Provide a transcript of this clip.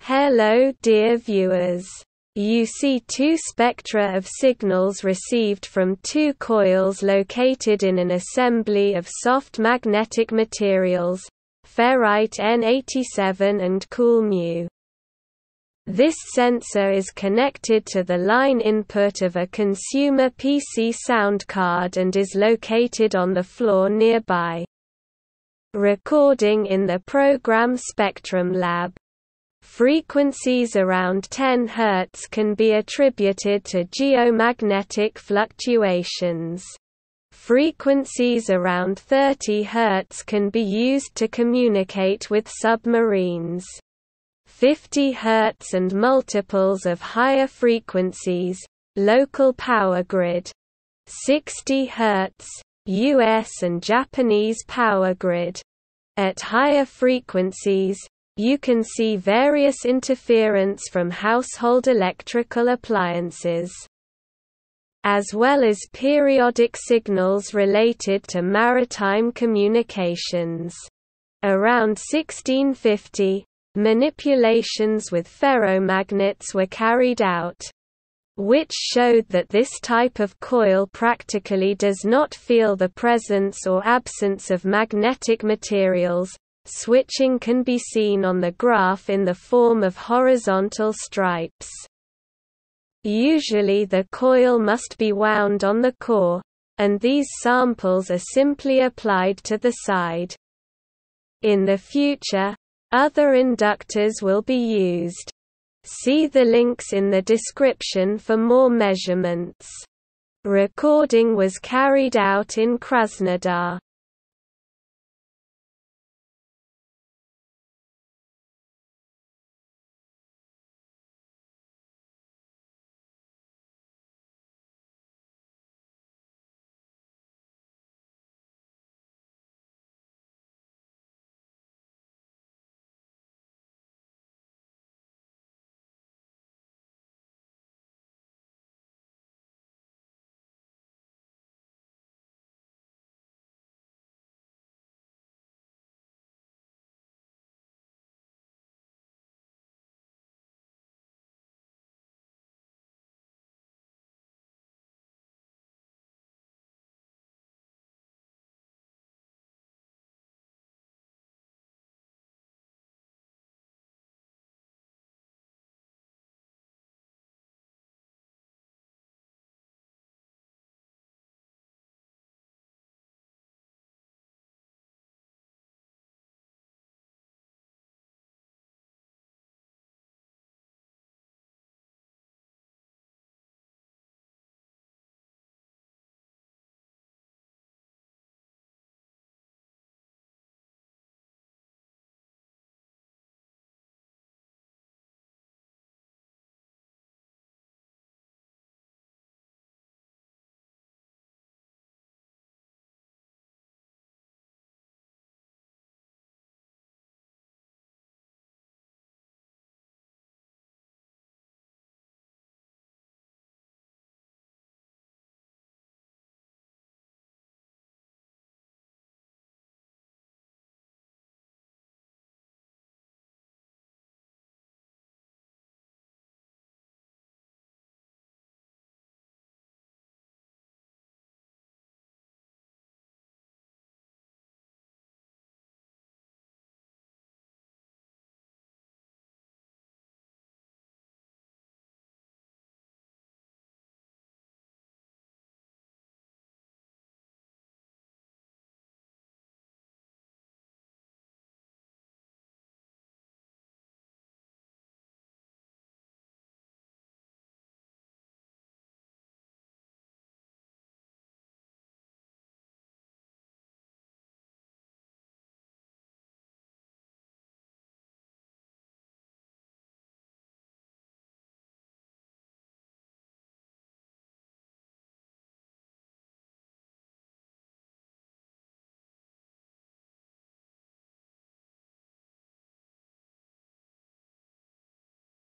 Hello dear viewers. You see two spectra of signals received from two coils located in an assembly of soft magnetic materials, ferrite N87 and cool mu. This sensor is connected to the line input of a consumer PC sound card and is located on the floor nearby. Recording in the program Spectrum Lab. Frequencies around 10 Hz can be attributed to geomagnetic fluctuations. Frequencies around 30 Hz can be used to communicate with submarines. 50 Hz and multiples of higher frequencies, local power grid. 60 Hz, US and Japanese power grid. At higher frequencies, you can see various interference from household electrical appliances, as well as periodic signals related to maritime communications. Around 1650, manipulations with ferromagnets were carried out, which showed that this type of coil practically does not feel the presence or absence of magnetic materials. Switching can be seen on the graph in the form of horizontal stripes. Usually the coil must be wound on the core, and these samples are simply applied to the side. In the future, other inductors will be used. See the links in the description for more measurements. Recording was carried out in Krasnodar.